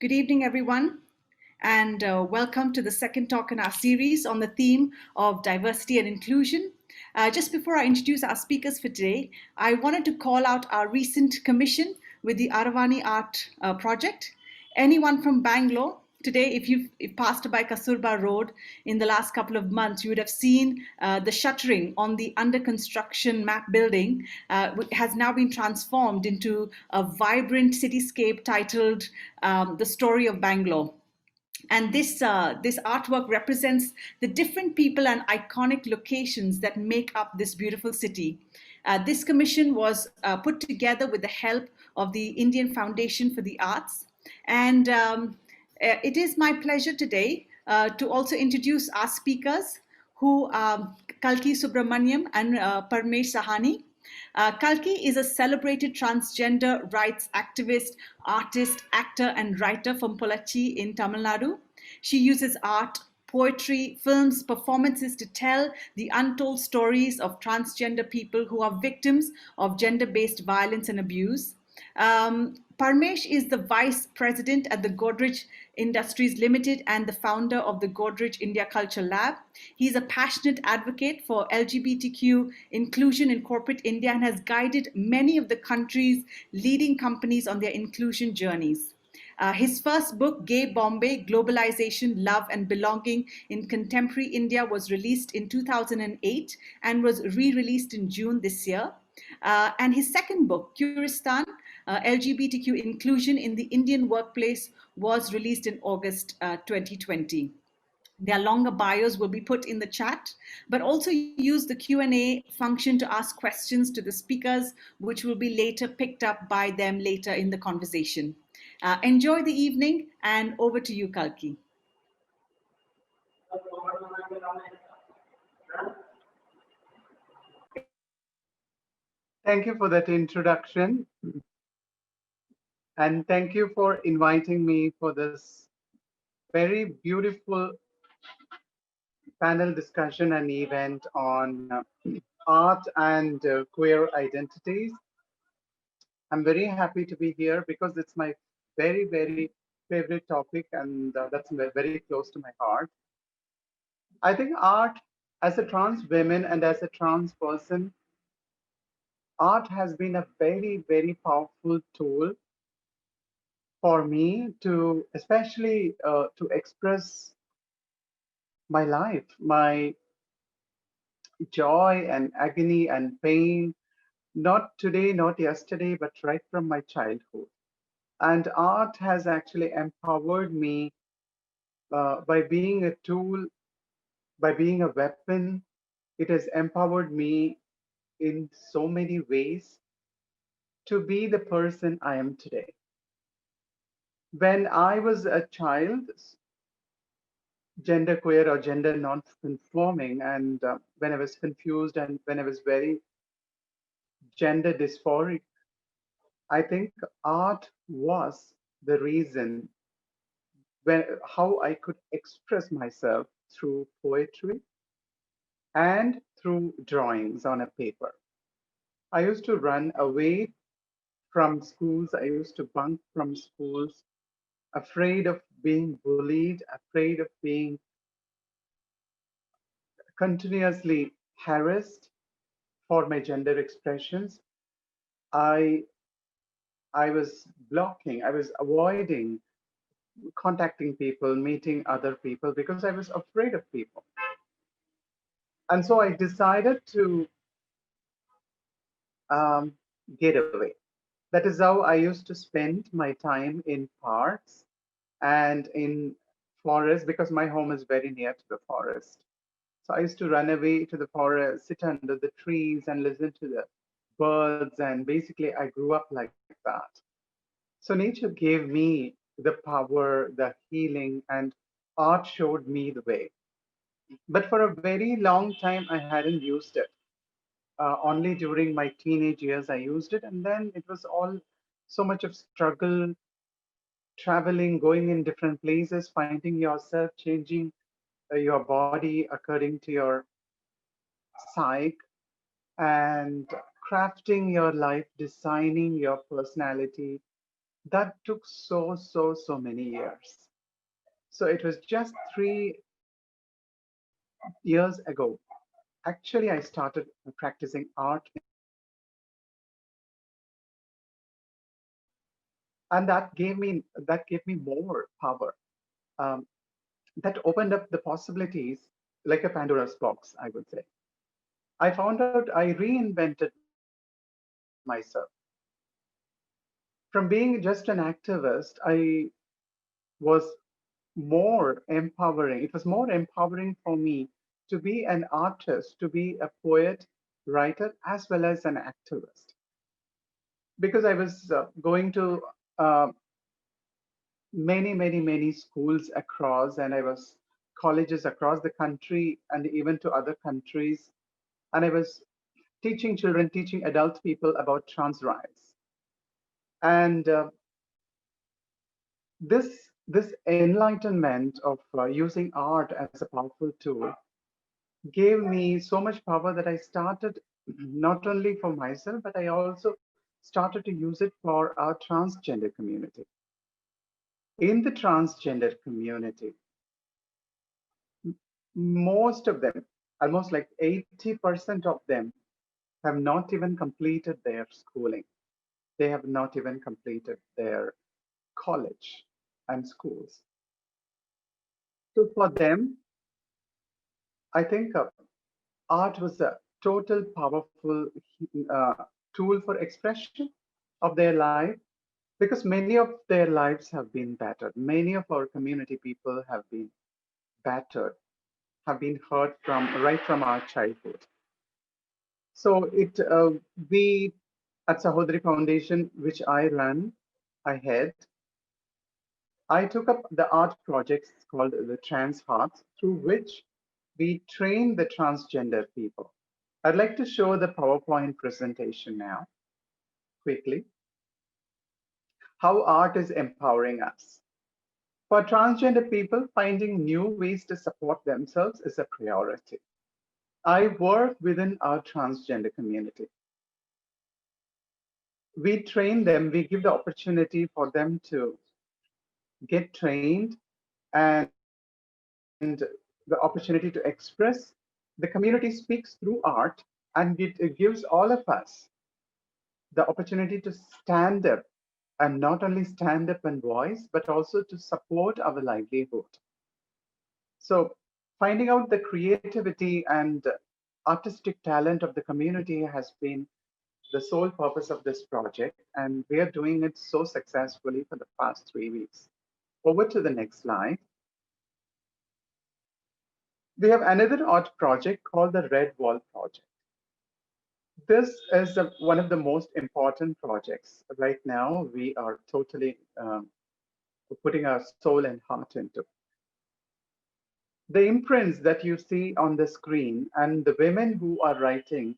Good evening, everyone, and welcome to the second talk in our series on the theme of diversity and inclusion. Just before I introduce our speakers for today, I wanted to call out our recent commission with the Aravani Art Project. Anyone from Bangalore? Today, if you've passed by Kasurba Road in the last couple of months, you would have seen the shuttering on the under construction MAP building has now been transformed into a vibrant cityscape titled The Story of Bangalore. And this artwork represents the different people and iconic locations that make up this beautiful city. This commission was put together with the help of the Indian Foundation for the Arts. And it is my pleasure today to also introduce our speakers, who are Kalki Subramaniam and Parmesh Shahani. Kalki is a celebrated transgender rights activist, artist, actor, and writer from Pollachi in Tamil Nadu. She uses art, poetry, films, performances to tell the untold stories of transgender people who are victims of gender-based violence and abuse. Parmesh is the vice president at the Godrej Industries Limited and the founder of the Godrej India Culture Lab. He's a passionate advocate for LGBTQ inclusion in corporate India and has guided many of the country's leading companies on their inclusion journeys. His first book, Gay Bombay, Globalization, Love and Belonging in Contemporary India, was released in 2008 and was re-released in June this year. And his second book, Queeristan, LGBTQ Inclusion in the Indian Workplace, was released in August 2020. Their longer bios will be put in the chat, but also use the Q&A function to ask questions to the speakers, which will be later picked up by them later in the conversation. Enjoy the evening, and over to you, Kalki. Thank you for that introduction. And thank you for inviting me for this very beautiful panel discussion and event on art and queer identities. I'm very happy to be here because it's my very, very favorite topic, and that's very close to my heart. I think art, as a trans woman and as a trans person, art has been a very, very powerful tool for me to, especially to express my life, my joy and agony and pain, not today, not yesterday, but right from my childhood. And art has actually empowered me by being a tool, by being a weapon. It has empowered me in so many ways to be the person I am today. When I was a child, genderqueer or gender non-conforming, and when I was confused and when I was very gender dysphoric, I think art was the reason how I could express myself through poetry and through drawings on a paper. I used to run away from schools. I used to bunk from schools, afraid of being bullied, afraid of being continuously harassed for my gender expressions. I was blocking, I was avoiding contacting people, meeting other people because I was afraid of people. And so I decided to get away. That is how I used to spend my time in parks and in forests because my home is very near to the forest. So I used to run away to the forest, sit under the trees and listen to the birds. And basically I grew up like that. So nature gave me the power, the healing, and art showed me the way. But for a very long time, I hadn't used it. Only during my teenage years, I used it. And then it was all so much of struggle, traveling, going in different places, finding yourself, changing your body according to your psyche, and crafting your life, designing your personality, That took so many years. So it was just 3 years ago. Actually, I started practicing art in my home, and that gave me more power. Um, that opened up the possibilities like a Pandora's box, I would say. I found out I reinvented myself. From being just an activist, I was more empowering. It was more empowering for me to be an artist, to be a poet, writer, as well as an activist. Because I was going to uh, many schools across, and I was colleges across the country and even to other countries. And I was teaching children, teaching adult people about trans rights. And this enlightenment of using art as a powerful tool gave me so much power that I started not only for myself, but I also started to use it for our transgender community. In the transgender community, most of them, almost like 80% of them, have not even completed their schooling. They have not even completed their college and schools. So for them, I think art was a total powerful uh, tool for expression of their life, because many of their lives have been battered. Many of our community people have been battered, have been hurt from right from our childhood. So we at Sahodri Foundation, which I run, I head, I took up the art projects called the Trans Hearts, through which we train the transgender people. I'd like to show the PowerPoint presentation now, quickly, how art is empowering us. For transgender people, finding new ways to support themselves is a priority. I work within our transgender community. We train them, we give the opportunity for them to get trained and the opportunity to express. The community speaks through art, and it gives all of us the opportunity to stand up, and not only stand up in voice, but also to support our livelihood. So, finding out the creativity and artistic talent of the community has been the sole purpose of this project, and we are doing it so successfully for the past 3 weeks. Over to the next slide. We have another art project called the Red Wall Project. This is one of the most important projects. Right now, we are totally putting our soul and heart into. The imprints that you see on the screen and the women who are writing,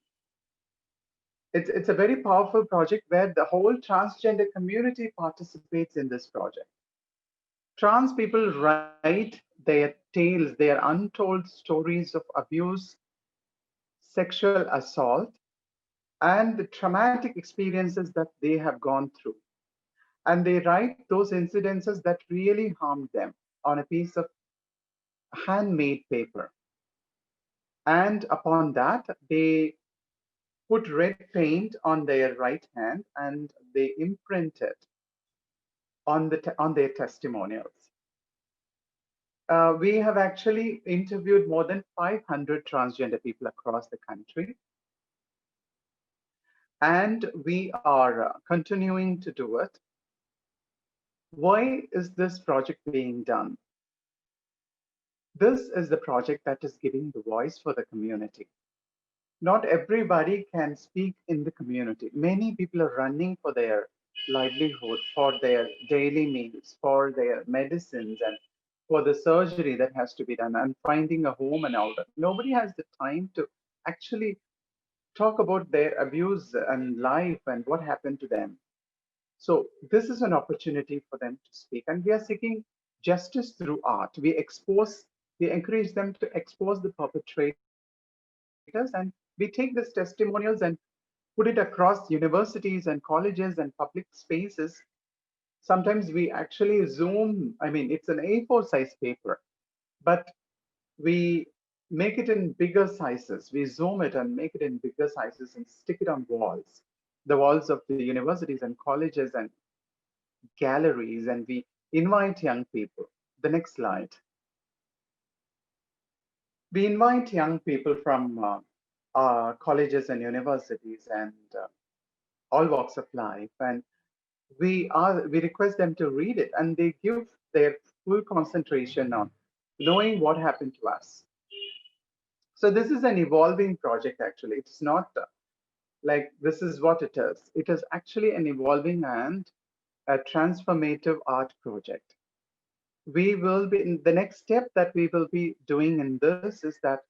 it's a very powerful project where the whole transgender community participates in this project. Trans people write their tales, their untold stories of abuse, sexual assault, and the traumatic experiences that they have gone through. And they write those incidences that really harmed them on a piece of handmade paper. And upon that, they put red paint on their right hand and they imprint it on their testimonials. We have actually interviewed more than 500 transgender people across the country, and we are continuing to do it. Why is this project being done? This is the project that is giving the voice for the community. Not everybody can speak in the community. Many people are running for their livelihood, for their daily meals, for their medicines, and for the surgery that has to be done, and finding a home and all that. Nobody has the time to actually talk about their abuse and life and what happened to them. So this is an opportunity for them to speak, and we are seeking justice through art. We encourage them to expose the perpetrators, and we take these testimonials and put it across universities and colleges and public spaces, Sometimes we actually zoom, I mean, it's an A4 size paper, but we make it in bigger sizes. We zoom it and make it in bigger sizes and stick it on walls, the walls of the universities and colleges and galleries, and we invite young people. The next slide. We invite young people from colleges and universities and all walks of life, and we request them to read it, and they give their full concentration on knowing what happened to us. So this is an evolving project. Actually, it's not like this is what it is. It is actually an evolving and a transformative art project. We will be in the next step that we will be doing in this is that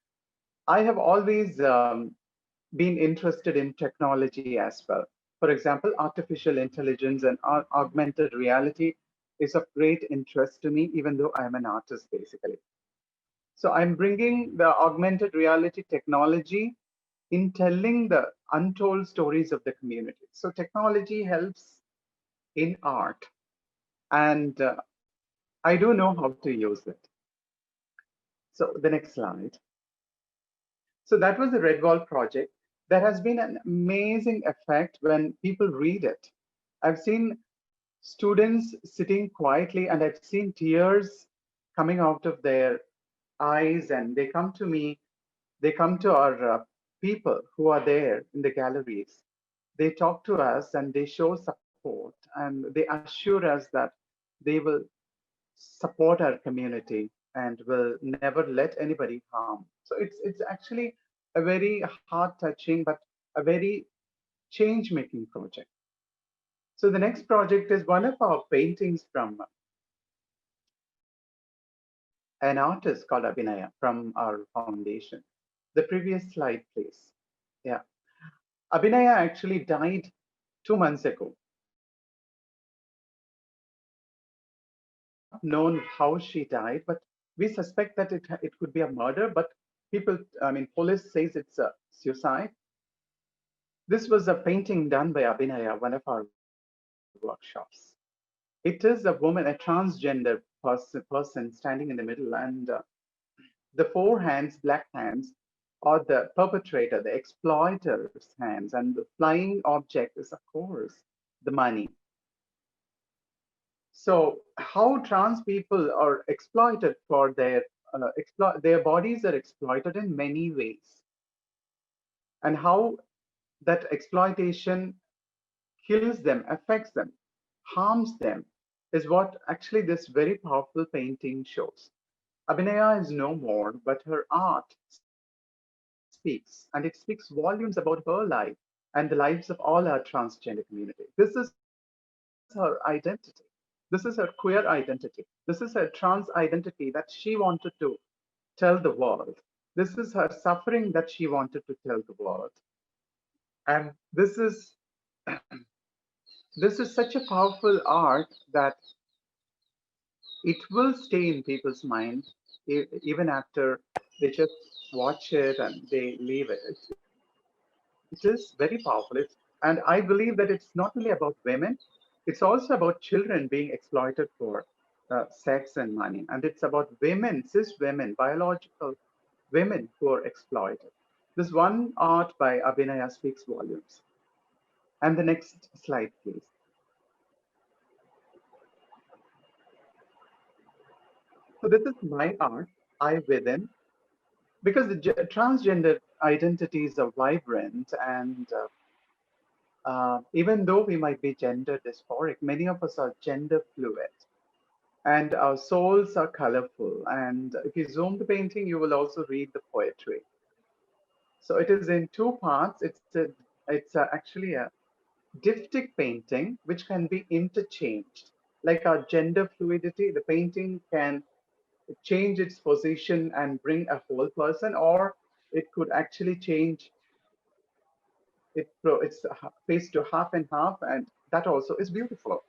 I have always been interested in technology as well. For example, artificial intelligence and augmented reality is of great interest to me, even though I'm an artist basically. So I'm bringing the augmented reality technology in telling the untold stories of the community. So technology helps in art, and I do know how to use it. So the next slide. So that was the Red Wall project. There has been an amazing effect when people read it. I've seen students sitting quietly, and I've seen tears coming out of their eyes, and they come to me, they come to our people who are there in the galleries. They talk to us and they show support, and they assure us that they will support our community and will never let anybody harm. So it's actually a very heart touching but a very change making project. So the next project is one of our paintings from an artist called Abhinaya from our foundation. The previous slide, please. Yeah. Abhinaya actually died 2 months ago. It's not known how she died, but we suspect that it could be a murder, but people, I mean, police says it's a suicide. This was a painting done by Abhinaya, one of our workshops. It is a woman, a transgender person standing in the middle, and the four hands, black hands, are the perpetrator, the exploiter's hands, and the flying object is, of course, the money. So, how trans people are exploited for their bodies are exploited in many ways, and how that exploitation kills them, affects them, harms them, is what actually this very powerful painting shows. Abhinaya is no more, but her art speaks, and it speaks volumes about her life and the lives of all our transgender community. This is her identity. This is her queer identity. This is her trans identity that she wanted to tell the world. This is her suffering that she wanted to tell the world. And this is such a powerful art that it will stay in people's mind even after they just watch it and they leave it. It is very powerful. And I believe that it's not only about women, it's also about children being exploited for sex and money. And it's about women, cis women, biological women who are exploited. This one art by Abhinaya speaks volumes. And the next slide, please. So this is my art, I Within, because the transgender identities are vibrant, and even though we might be gender dysphoric, many of us are gender fluid, and our souls are colorful. And if you zoom the painting, you will also read the poetry. So it is in two parts. It's actually a diptych painting which can be interchanged. Like our gender fluidity, the painting can change its position and bring a whole person, or it could actually change its face to half and half, and that also is beautiful.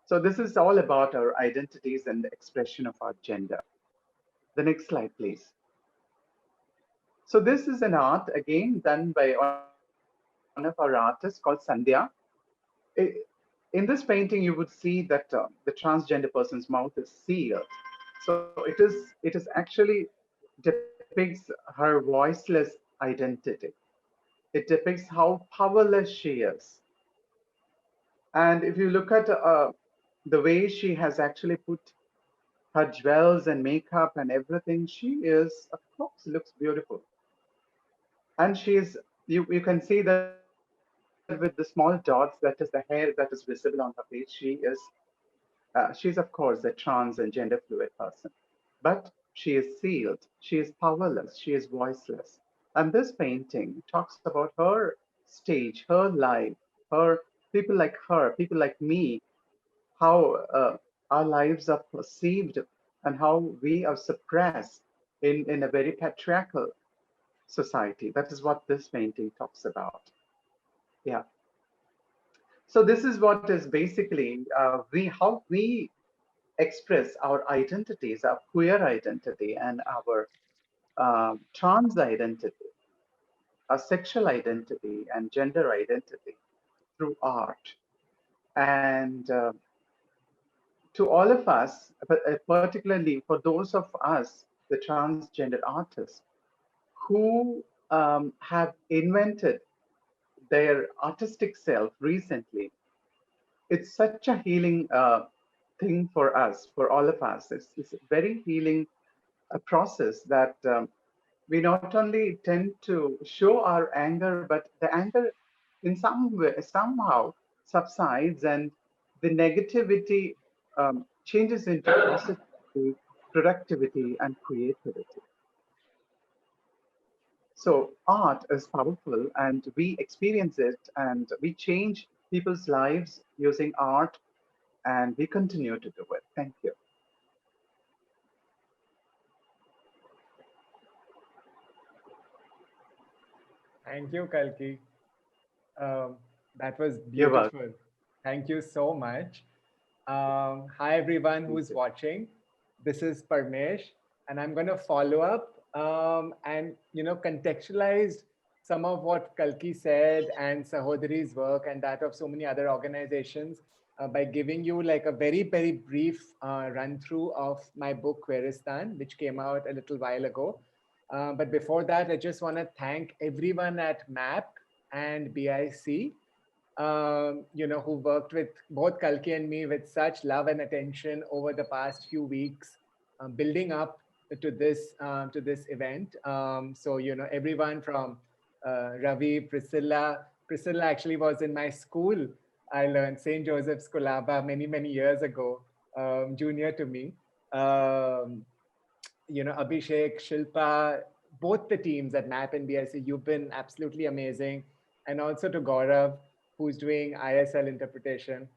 So this is all about our identities and the expression of our gender. The next slide, please. So this is an art again done by one of our artists called Sandhya. in this painting, you would see that the transgender person's mouth is sealed. So it is actually depicts her voiceless identity. It depicts how powerless she is. And if you look at the way she has actually put her jewels and makeup and everything, she is, of course, looks beautiful. And she is, you can see that with the small dots, that is the hair that is visible on her face, she's of course a trans and gender fluid person. But she is sealed, she is powerless, she is voiceless. And this painting talks about her stage, her life, her people like me, how our lives are perceived and how we are suppressed in a very patriarchal society. That is what this painting talks about. Yeah. So this is what is basically we how we express our identities, our queer identity, and our trans identity, our sexual identity, and gender identity through art. And to all of us, but particularly for those of us, the transgender artists, who have invented their artistic self recently, it's such a healing thing for us, for all of us. It's a very healing process that we not only tend to show our anger, but the anger in some way, somehow subsides and the negativity changes into positivity, productivity, and creativity. So art is powerful and we experience it and we change people's lives using art and we continue to do it. Thank you. Thank you, Kalki. Um, that was You're welcome. beautiful. Thank you so much. Hi, everyone Thank who's you. watching. This is Parmesh, and I'm going to follow up and contextualize some of what Kalki said and Sahodari's work and that of so many other organizations by giving you like a very, very brief run through of my book Queeristan, which came out a little while ago. But before that, I just want to thank everyone at MAP and BIC, who worked with both Kalki and me with such love and attention over the past few weeks, building up to this event. So everyone from Ravi, Priscilla. Priscilla actually was in my school. I learned St. Joseph's Colaba many years ago, junior to me. Um, Abhishek, Shilpa, both the teams at MAP and BIC, you've been absolutely amazing. And also to Gaurav, who's doing ISL interpretation.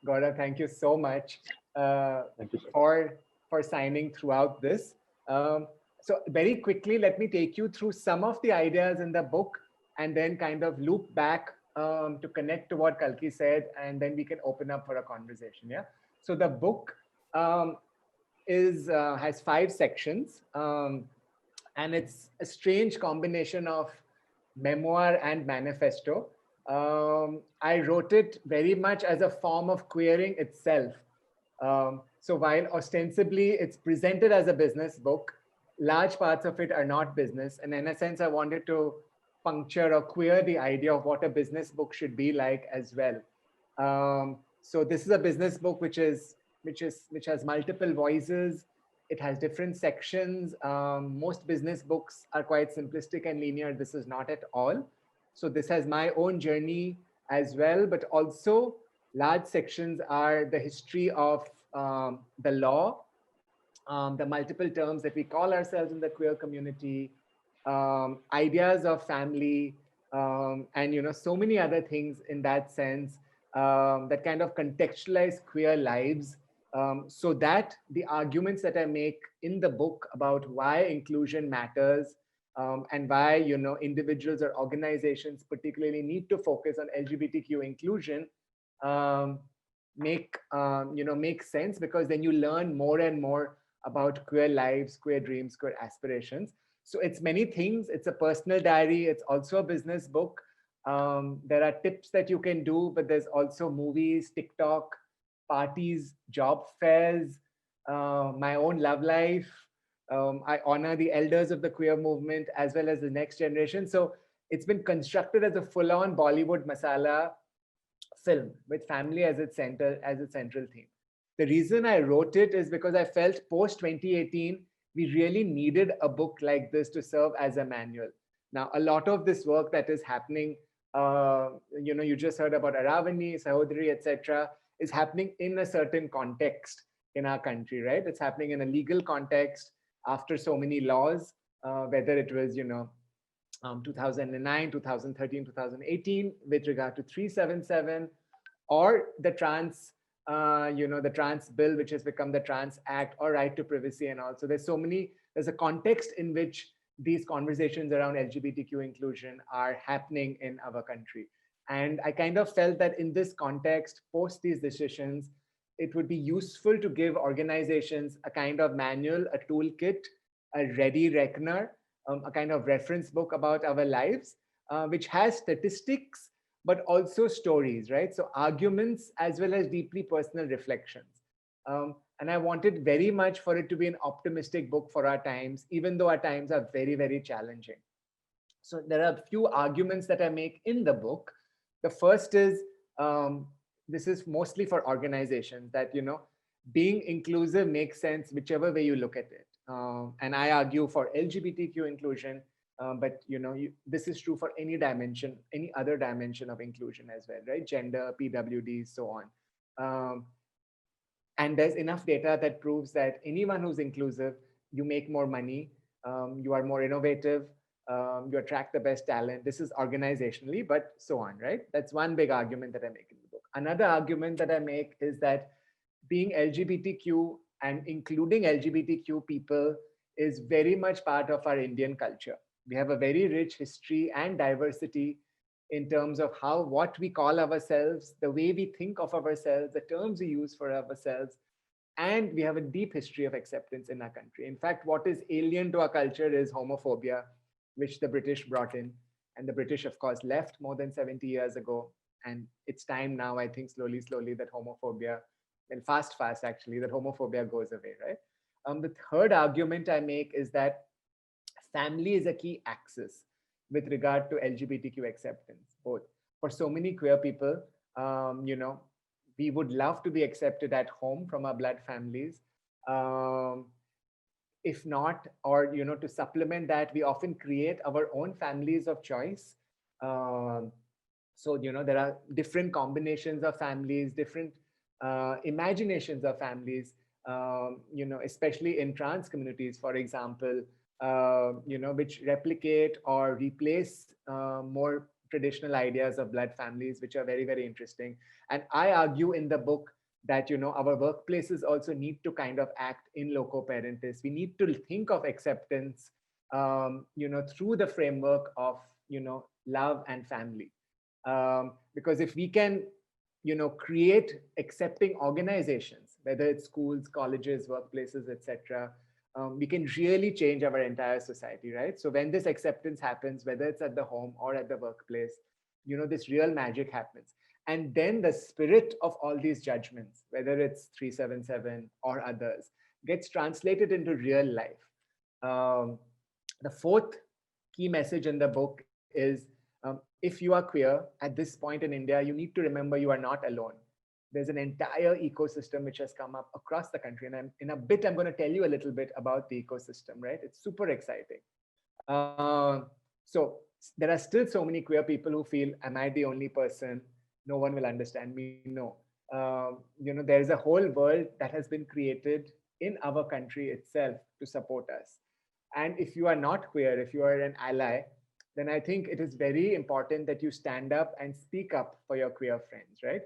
Gaurav, thank you so much uh, Thank you so much. for signing throughout this. So very quickly, let me take you through some of the ideas in the book and then kind of loop back to connect to what Kalki said, and then we can open up for a conversation. Yeah. So the book um, is has 5 sections, and it's a strange combination of memoir and manifesto. I wrote it very much as a form of queering itself. So while ostensibly it's presented as a business book, large parts of it are not business, and in a sense, I wanted to puncture or queer the idea of what a business book should be like as well. So this is a business book which has multiple voices. It has different sections. Most business books are quite simplistic and linear. This is not at all. So this has my own journey as well, but also large sections are the history of the law, the multiple terms that we call ourselves in the queer community, ideas of family, and so many other things in that sense that kind of contextualize queer lives, so that the arguments that I make in the book about why inclusion matters, and why individuals or organizations particularly need to focus on LGBTQ inclusion, um, make sense, because then you learn more and more about queer lives, queer dreams, queer aspirations. So it's many things. It's a personal diary. It's also a business book. There are tips that you can do, but there's also movies, TikTok, parties, job fairs, my own love life. I honor the elders of the queer movement as well as the next generation. So it's been constructed as a full-on Bollywood masala film with family as its center, as its central theme. The reason I wrote it is because I felt post 2018 we really needed a book like this to serve as a manual. Now, a lot of this work that is happening, you just heard about Aravani, Sahodri, etc., is happening in a certain context in our country, right? It's happening in a legal context after so many laws, whether it was, 2009, 2013, 2018, with regard to 377, or the the trans bill, which has become the Trans Act, or right to privacy. And also there's a context in which these conversations around LGBTQ inclusion are happening in our country. And I kind of felt that in this context, post these decisions, it would be useful to give organizations a kind of manual, a toolkit, a ready reckoner, a kind of reference book about our lives, which has statistics, but also stories, right? So arguments as well as deeply personal reflections. And I wanted very much for it to be an optimistic book for our times, even though our times are very, very challenging. So there are a few arguments that I make in the book. The first is, this is mostly for organizations, that, being inclusive makes sense whichever way you look at it. And I argue for LGBTQ inclusion, but this is true for any dimension, any other dimension of inclusion as well, right? Gender, PWD, so on. And there's enough data that proves that anyone who's inclusive, you make more money, you are more innovative, you attract the best talent. This is organizationally, but so on, right? That's one big argument that I make in the book. Another argument that I make is that being LGBTQ and including LGBTQ people is very much part of our Indian culture. We have a very rich history and diversity in terms of what we call ourselves, the way we think of ourselves, the terms we use for ourselves, and we have a deep history of acceptance in our country. In fact, what is alien to our culture is homophobia, which the British brought in. And the British, of course, left more than 70 years ago. And it's time now, I think, slowly, that homophobia, and fast actually, that homophobia goes away, right? The third argument I make is that family is a key axis with regard to LGBTQ acceptance, both. For so many queer people, we would love to be accepted at home from our blood families. If not, or, to supplement that, we often create our own families of choice. So, there are different combinations of families, different imaginations of families, especially in trans communities, for example, which replicate or replace more traditional ideas of blood families, which are very, very interesting. And I argue in the book that, our workplaces also need to kind of act in loco parentis. We need to think of acceptance, through the framework of, love and family. Because if we can, create accepting organizations, whether it's schools, colleges, workplaces, etc., we can really change our entire society, right? So when this acceptance happens, whether it's at the home or at the workplace, this real magic happens. And then the spirit of all these judgments, whether it's 377 or others, gets translated into real life. The fourth key message in the book is, if you are queer at this point in India, you need to remember you are not alone. There's an entire ecosystem which has come up across the country. And in a bit, I'm going to tell you a little bit about the ecosystem, right? It's super exciting. So there are still so many queer people who feel, am I the only person? No one will understand me. No. There's a whole world that has been created in our country itself to support us. And if you are not queer, if you are an ally, then I think it is very important that you stand up and speak up for your queer friends, right?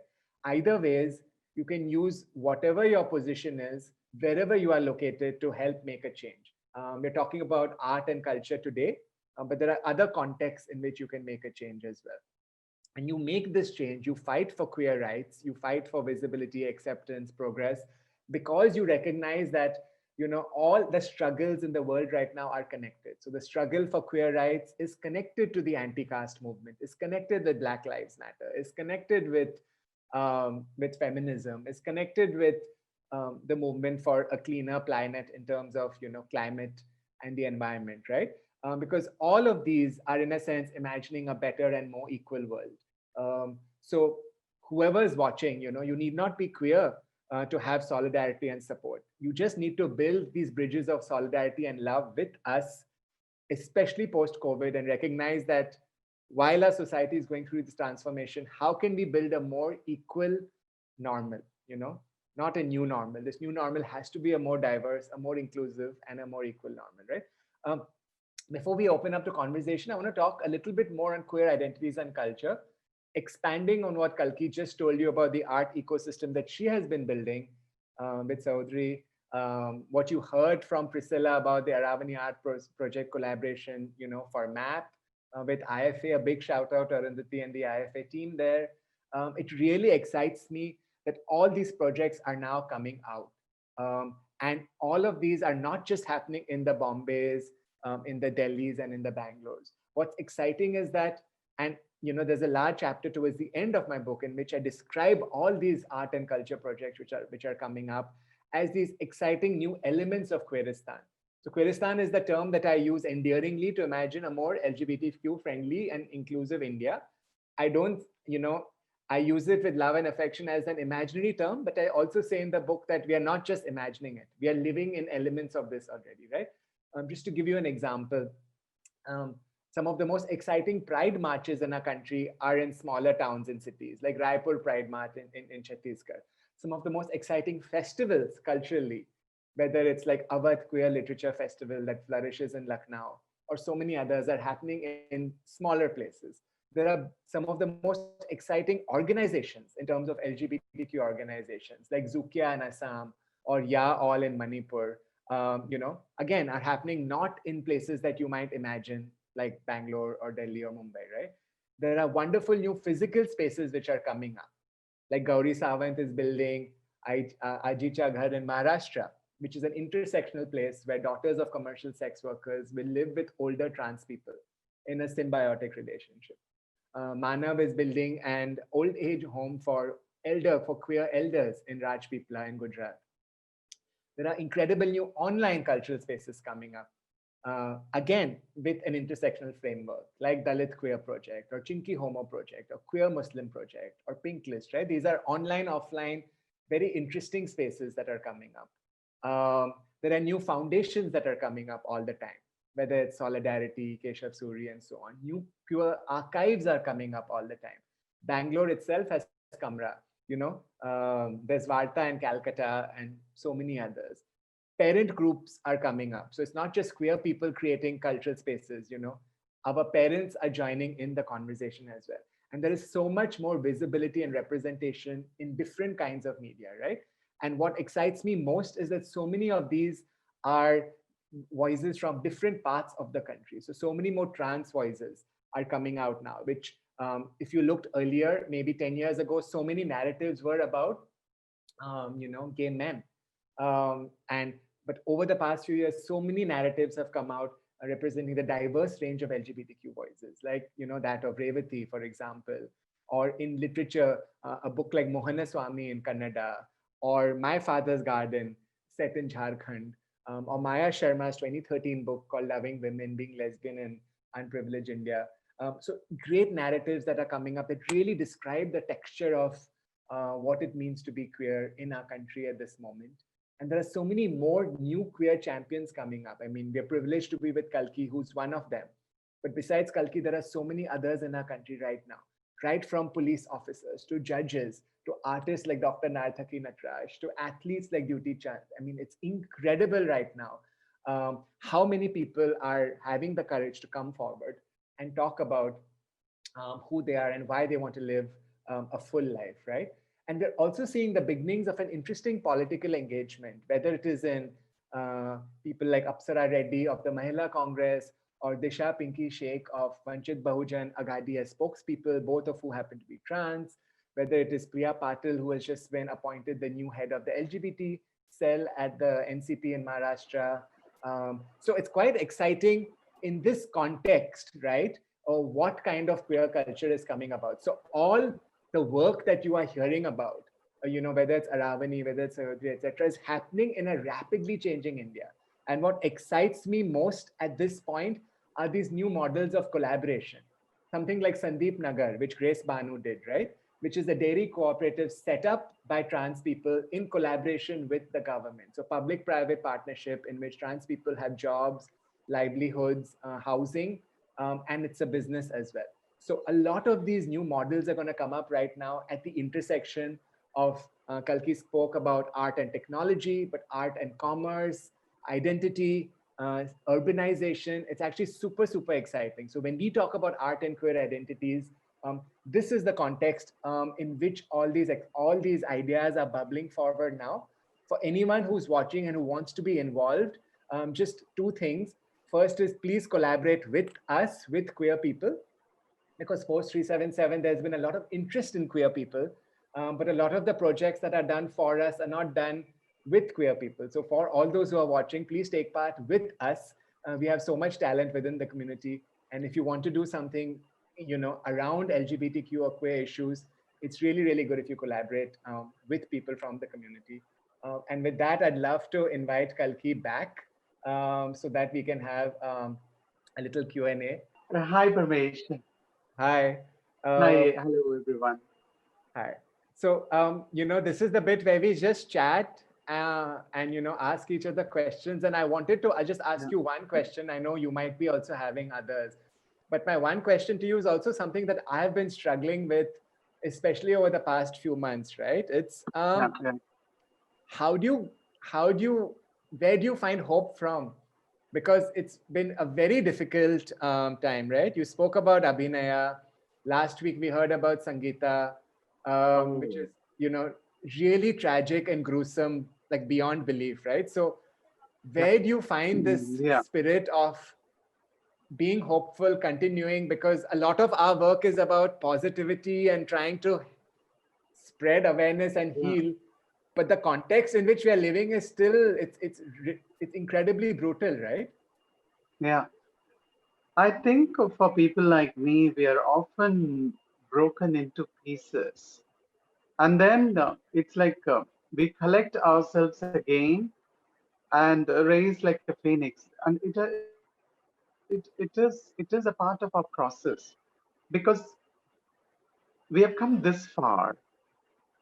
Either ways, you can use whatever your position is, wherever you are located, to help make a change. We're talking about art and culture today, but there are other contexts in which you can make a change as well. And you make this change, you fight for queer rights, you fight for visibility, acceptance, progress, because you recognize that all the struggles in the world right now are connected. So the struggle for queer rights is connected to the anti-caste movement, is connected with Black Lives Matter, is connected with feminism, is connected with the movement for a cleaner planet in terms of climate and the environment, right? Because all of these are in a sense imagining a better and more equal world. So whoever is watching, you need not be queer to have solidarity and support. You just need to build these bridges of solidarity and love with us, especially post COVID, and recognize that while our society is going through this transformation, how can we build a more equal normal, not a new normal. This new normal has to be a more diverse, a more inclusive, and a more equal normal, right? Before we open up to conversation, I want to talk a little bit more on queer identities and culture, expanding on what Kalki just told you about the art ecosystem that she has been building with Saudri, what you heard from Priscilla about the Aravani Art Project collaboration, for MAP with IFA, a big shout out to Arundhati and the IFA team there. It really excites me that all these projects are now coming out. And all of these are not just happening in the Bombays, in the Delhis and in the Bangalores. What's exciting is that, and there's a large chapter towards the end of my book in which I describe all these art and culture projects which are coming up as these exciting new elements of Queeristan. So Queeristan is the term that I use endearingly to imagine a more LGBTQ friendly and inclusive India. I don't, I use it with love and affection as an imaginary term, but I also say in the book that we are not just imagining it. We are living in elements of this already, right? Just to give you an example, some of the most exciting pride marches in our country are in smaller towns and cities, like Raipur Pride March in Chhattisgarh. Some of the most exciting festivals culturally, whether it's like Awadh Queer Literature Festival that flourishes in Lucknow, or so many others are happening in smaller places. There are some of the most exciting organizations in terms of LGBTQ organizations, like Zukia in Assam or Ya All in Manipur, again, are happening not in places that you might imagine, like Bangalore or Delhi or Mumbai, right? There are wonderful new physical spaces which are coming up. Like Gauri Sawant is building Ajicha Ghar in Maharashtra, which is an intersectional place where daughters of commercial sex workers will live with older trans people in a symbiotic relationship. Manav is building an old age home for queer elders in Rajpipla in Gujarat. There are incredible new online cultural spaces coming up. Again, with an intersectional framework like Dalit Queer Project or Chinky Homo Project or Queer Muslim Project or Pink List, right? These are online, offline, very interesting spaces that are coming up. There are new foundations that are coming up all the time, whether it's Solidarity, Keshav Suri, and so on. New queer archives are coming up all the time. Bangalore itself has Kamra, there's Varta and Calcutta and so many others. Parent groups are coming up. So it's not just queer people creating cultural spaces, our parents are joining in the conversation as well. And there is so much more visibility and representation in different kinds of media, right? And what excites me most is that so many of these are voices from different parts of the country. So many more trans voices are coming out now, which if you looked earlier, maybe 10 years ago, so many narratives were about, gay men. But over the past few years, so many narratives have come out representing the diverse range of LGBTQ voices, like, that of Revati, for example, or in literature, a book like Mohana Swami in Kannada, or My Father's Garden, set in Jharkhand, or Maya Sharma's 2013 book called Loving Women, Being Lesbian in Unprivileged India. So great narratives that are coming up that really describe the texture of what it means to be queer in our country at this moment. And there are so many more new queer champions coming up. I mean, we're privileged to be with Kalki, who's one of them. But besides Kalki, there are so many others in our country right now, right from police officers to judges, to artists like Dr. Narthaki Natraj, to athletes like Duty Chand. I mean, it's incredible right now how many people are having the courage to come forward and talk about who they are and why they want to live a full life, right? And we're also seeing the beginnings of an interesting political engagement, whether it is in people like Apsara Reddy of the Mahila Congress or Disha Pinky Sheikh of Vanchit Bahujan Agadi as spokespeople, both of who happen to be trans, whether it is Priya Patil, who has just been appointed the new head of the LGBT cell at the NCP in Maharashtra. So it's quite exciting in this context, right? Or what kind of queer culture is coming about. So all the work that you are hearing about, whether it's Aravani, whether it's Ayodhya, etc., is happening in a rapidly changing India. And what excites me most at this point are these new models of collaboration. Something like Sandeep Nagar, which Grace Banu did, right? Which is a dairy cooperative set up by trans people in collaboration with the government. So public-private partnership in which trans people have jobs, livelihoods, housing, and it's a business as well. So a lot of these new models are going to come up right now at the intersection of, Kalki spoke about art and technology, but art and commerce, identity, urbanization. It's actually super, super exciting. So when we talk about art and queer identities, this is the context in which all these ideas are bubbling forward now. For anyone who's watching and who wants to be involved, just two things. First is please collaborate with us, with queer people, because post 377, there's been a lot of interest in queer people, but a lot of the projects that are done for us are not done with queer people. So for all those who are watching, please take part with us. We have so much talent within the community. And if you want to do something, around LGBTQ or queer issues, it's really, really good if you collaborate with people from the community. And with that, I'd love to invite Kalki back so that we can have a little Q&A. Hi, Parmesh. Hi. Hi, hello, everyone. Hi. So, this is the bit where we just chat and, ask each other questions. And I just ask you one question. I know you might be also having others. But my one question to you is also something that I've been struggling with, especially over the past few months, right? It's how do you, where do you find hope from? Because it's been a very difficult time, right? You spoke about Abhinaya. Last week we heard about Sangeeta, which is, really tragic and gruesome, like beyond belief, right? So where do you find this spirit of being hopeful, continuing? Because a lot of our work is about positivity and trying to spread awareness and heal. But the context in which we are living is still, it's incredibly brutal, right? Yeah. I think for people like me, we are often broken into pieces. And then it's like we collect ourselves again and raise like a phoenix. And it is a part of our process because we have come this far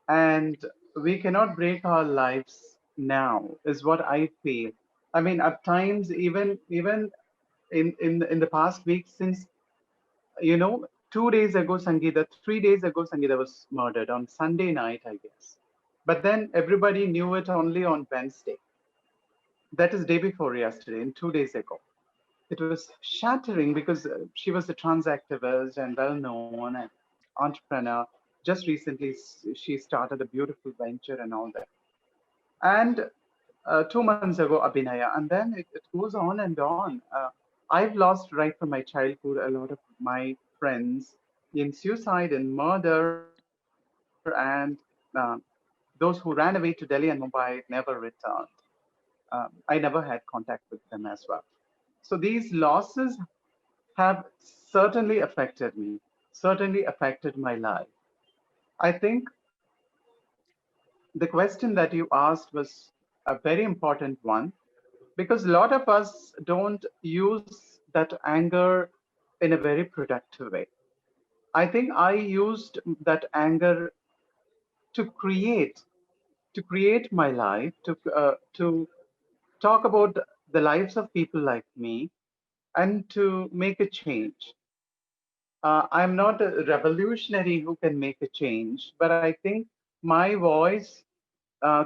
and we cannot break our lives now, is what I feel. I mean, at times, even in the past week, since 2 days ago, Sangeeta, 3 days ago, Sangeeta was murdered on Sunday night, I guess. But then everybody knew it only on Wednesday. That is day before yesterday, and 2 days ago. It was shattering because she was a trans activist and well known and entrepreneur. Just recently, she started a beautiful venture and all that. And 2 months ago, Abhinaya, and then it goes on and on. I've lost right from my childhood a lot of my friends in suicide and murder, and those who ran away to Delhi and Mumbai never returned. I never had contact with them as well. So these losses have certainly affected me, certainly affected my life. I think the question that you asked was a very important one because a lot of us don't use that anger in a very productive way. I think I used that anger to create my life, to talk about the lives of people like me, and to make a change. I'm not a revolutionary who can make a change, but I think my voice,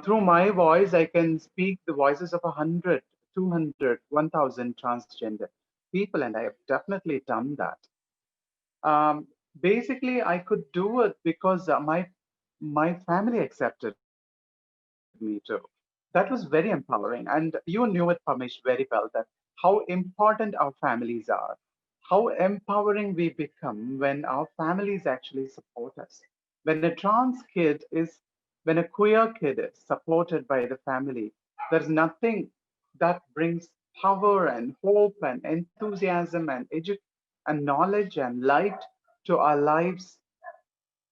through my voice, I can speak the voices of 100, 200, 1,000 transgender people, and I have definitely done that. Basically, I could do it because my family accepted me too. That was very empowering, and you knew it, Pamesh, very well that how important our families are, how empowering we become when our families actually support us. When a trans kid is, when a queer kid is supported by the family, There's nothing that brings power and hope and enthusiasm and and knowledge and light to our lives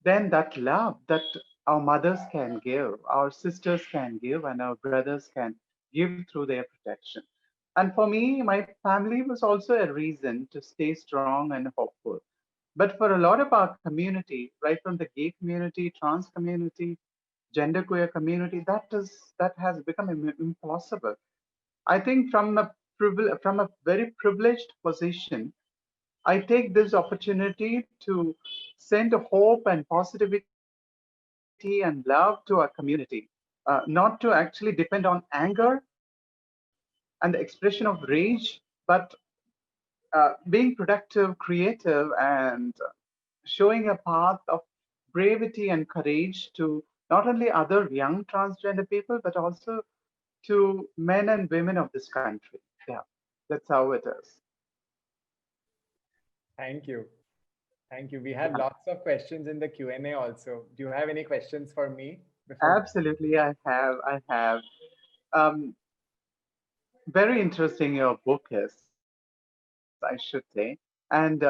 than that love that our mothers can give, our sisters can give, and our brothers can give through their protection. And for me, my family was also a reason to stay strong and hopeful. But for a lot of our community, right from the gay community, trans community, genderqueer community, that has become impossible. I think from a very privileged position, I take this opportunity to send hope and positivity and love to our community, not to actually depend on anger and the expression of rage, but being productive, creative, and showing a path of bravery and courage to not only other young transgender people, but also to men and women of this country. Yeah, that's how it is. Thank you. Thank you. We have Yeah, lots of questions in the Q&A also. Do you have any questions for me before? absolutely. I have. I have. Um, Very interesting your book is, I should say. And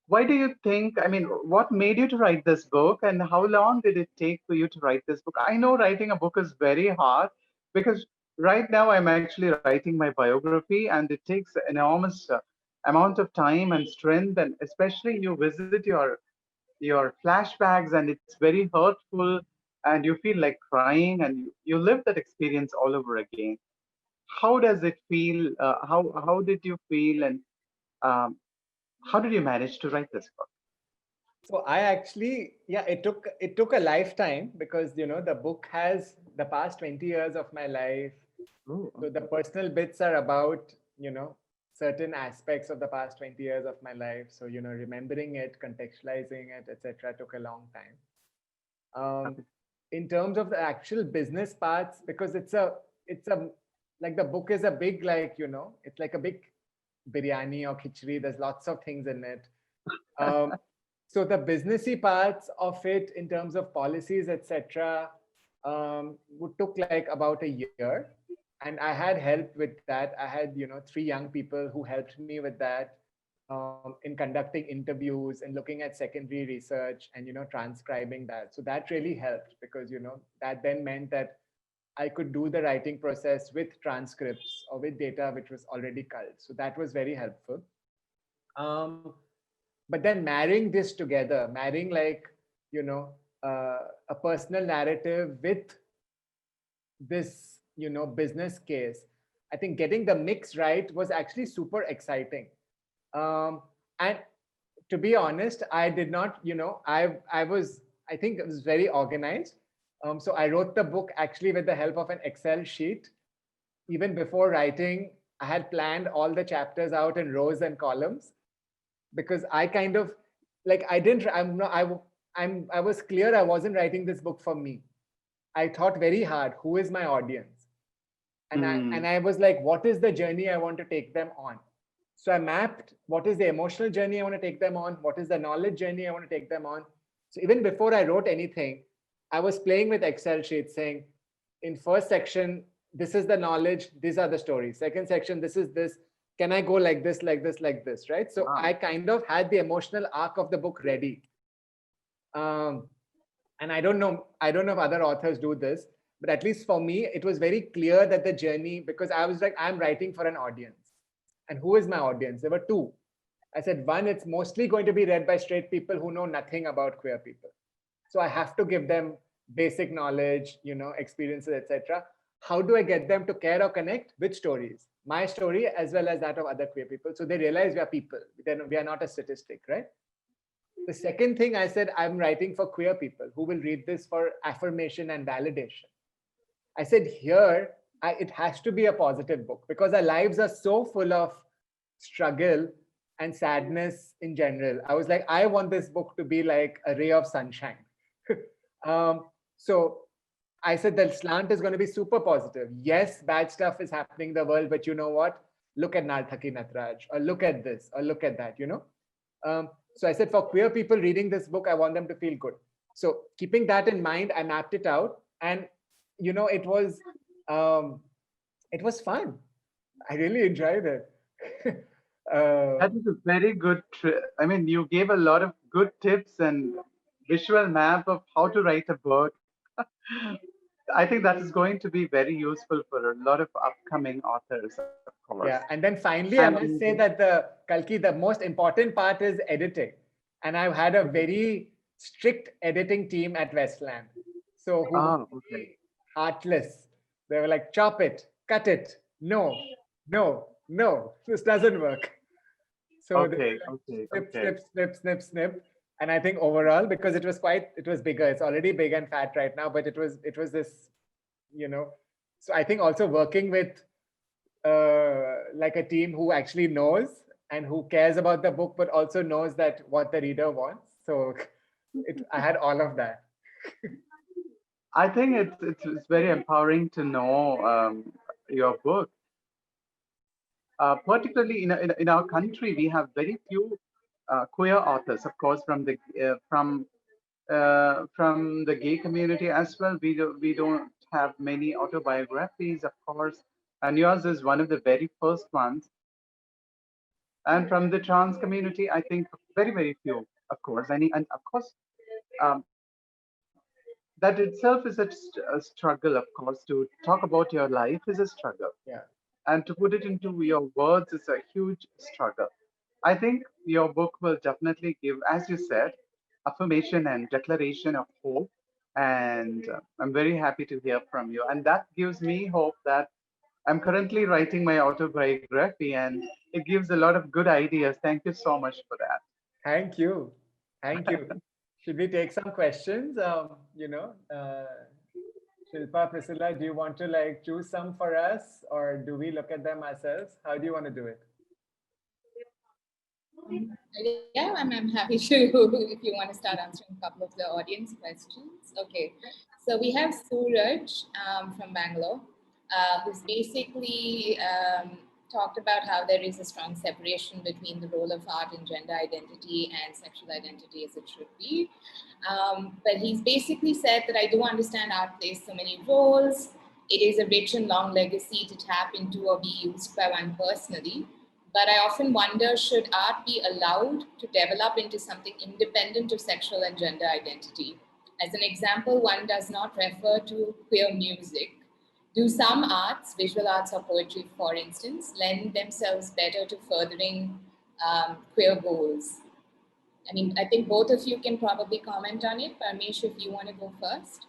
why do you think, I mean, what made you to write this book and how long did it take for you to write this book? I know writing a book is very hard because right now I'm actually writing my biography and it takes enormous amount of time and strength, and especially you visit your flashbacks and it's very hurtful and you feel like crying and you live that experience all over again. How does it feel? How did you feel, and um, how did you manage to write this book? So I actually, yeah, it took a lifetime because the book has the past 20 years of my life. Oh, So the okay. personal bits are about, certain aspects of the past 20 years of my life. So, remembering it, contextualizing it, etc., took a long time. Um, Okay. in terms of the actual business parts, because it's a like the book is a big, like, it's like a big biryani or khichdi. There's lots of things in it. Um, so the businessy parts of it in terms of policies, etc., would took like about a year, and I had help with that. I had three young people who helped me with that, in conducting interviews and looking at secondary research and transcribing that. So that really helped because that then meant that I could do the writing process with transcripts or with data which was already culled. So that was very helpful. Um, but then marrying this together, marrying like you know a personal narrative with this business case, I think getting the mix right was actually super exciting. And to be honest, I did not, I think it was very organized. So I wrote the book actually with the help of an Excel sheet. Even before writing, I had planned all the chapters out in rows and columns because I kind of like I didn't I'm not I was clear I wasn't writing this book for me. I thought very hard, who is my audience? And I was like, what is the journey I want to take them on? So I mapped what is the emotional journey I want to take them on, what is the knowledge journey I want to take them on. So even before I wrote anything, I was playing with Excel sheets saying, in first section, this is the knowledge, these are the stories. Second section, this is this. Can I go like this, like this, like this, right? So Wow. I kind of had the emotional arc of the book ready. Um, and I don't know if other authors do this, but at least for me, it was very clear that the journey, because I was like, I'm writing for an audience. And who is my audience? There were two. I said, one, it's mostly going to be read by straight people who know nothing about queer people. So I have to give them basic knowledge, experiences, etc. How do I get them to care or connect with stories? My story as well as that of other queer people. So they realize we are people. Then we are not a statistic, right? The second thing I said, I'm writing for queer people who will read this for affirmation and validation. I said, here, it has to be a positive book because our lives are so full of struggle and sadness in general. I was like, I want this book to be like a ray of sunshine. um, so I said the slant is going to be super positive. Yes, bad stuff is happening in the world, but you know what? Look at Narthaki Natraj, or look at this, or look at that. So I said, for queer people reading this book, I want them to feel good. So keeping that in mind, I mapped it out. And, it was It was fun. I really enjoyed it. That is a very good I mean, you gave a lot of good tips and visual map of how to write a book. I think that is going to be very useful for a lot of upcoming authors, of course. Yeah, and then finally, I And must say that the Kalki, the most important part is editing, and I've had a very strict editing team at Westland, so who were okay. very artless. They were like, chop it, cut it, no, no, no, this doesn't work. So they Okay, were like, okay, snip, okay. snip, snip, snip, snip. And I think overall, because it was bigger. It's already big and fat right now, but it was this, you know. So I think also working with like a team who actually knows and who cares about the book, but also knows that what the reader wants. So I had all of that. I think it's very empowering to know your book. Particularly in our country, we have very few queer authors, of course, from the gay community as well. We don't have many autobiographies, of course, and yours is one of the very first ones. And from the trans community, I think very few, of course. And of course, um, that itself is a struggle, of course. To talk about your life is a struggle, Yeah. and to put it into your words is a huge struggle. I think your book will definitely give, as you said, affirmation and declaration of hope. And I'm very happy to hear from you. And that gives me hope that I'm currently writing my autobiography, and it gives a lot of good ideas. Thank you so much for that. Thank you. Thank you. Should we take some questions? Shilpa, Priscilla, do you want to like choose some for us, or do we look at them ourselves? How do you want to do it? Yeah, I'm happy to if you want to start answering a couple of the audience questions. Okay, so we have Suraj from Bangalore, who's basically talked about how there is a strong separation between the role of art and gender identity and sexual identity as it should be. But he's basically said that I do understand art plays so many roles. It is a rich and long legacy to tap into or be used by one personally. But I often wonder, should art be allowed to develop into something independent of sexual and gender identity? As an example, one does not refer to queer music. Do some arts, visual arts or poetry, for instance, lend themselves better to furthering queer goals? I mean, I think both of you can probably comment on it. Parmesh, if you want to go first.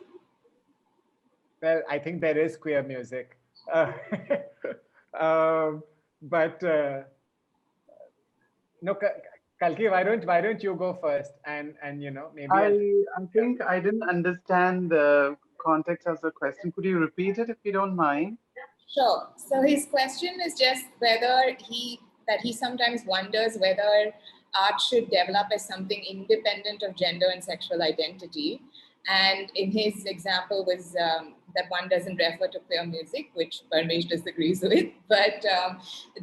Well, I think there is queer music. Uh, but no, Kalki, why don't you go first? And maybe I I'll, I yeah. think I didn't understand the context of the question. Could you repeat it if you don't mind? Sure. So his question is just whether he sometimes wonders whether art should develop as something independent of gender and sexual identity. And in his example was that one doesn't refer to queer music, which Parmesh disagrees with. But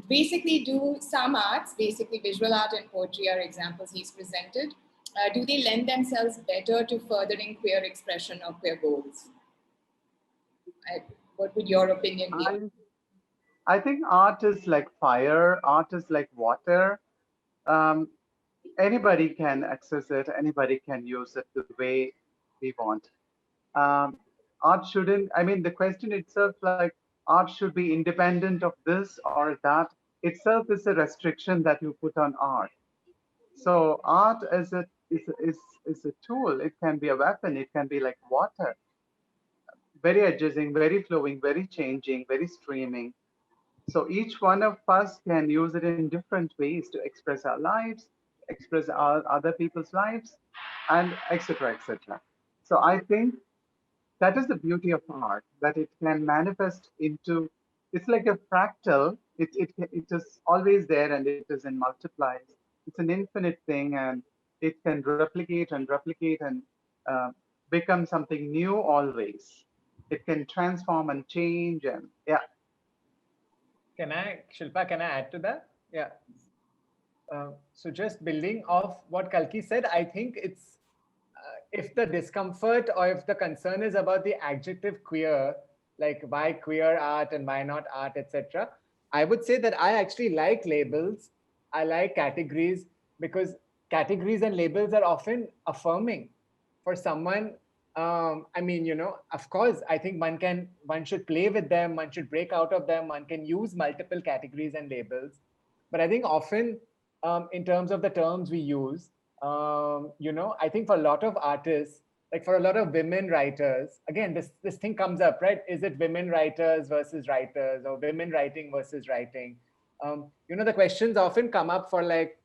basically, do some arts, basically visual art and poetry are examples he's presented, do they lend themselves better to furthering queer expression or queer goals? What would your opinion be? I think art is like fire, art is like water. Um, Anybody can access it, anybody can use it the way we want. Um, Art shouldn't, I mean, the question itself, like, art should be independent of this or that, itself is a restriction that you put on art. So, art is a tool, it can be a weapon, it can be like water, very adjusting, very flowing, very changing, very streaming. So each one of us can use it in different ways to express our lives, express our other people's lives, and etc. etc. So I think that is the beauty of art, that it can manifest into, it's like a fractal. It is always there and it is in multiplies. It's an infinite thing, and it can replicate and uh, become something new always. It can transform and change, and yeah. Shilpa, can I add to that? Yeah. So just building off what Kalki said, I think if the discomfort or if the concern is about the adjective queer, like why queer art and why not art, etc. I would say that I actually like labels. I like categories because categories and labels are often affirming for someone. I mean, of course, I think one should play with them, one should break out of them, one can use multiple categories and labels. But I think often, in terms of the terms we use, I think for a lot of artists, like for a lot of women writers, again, this thing comes up, right? Is it women writers versus writers, or women writing versus writing? The questions often come up for like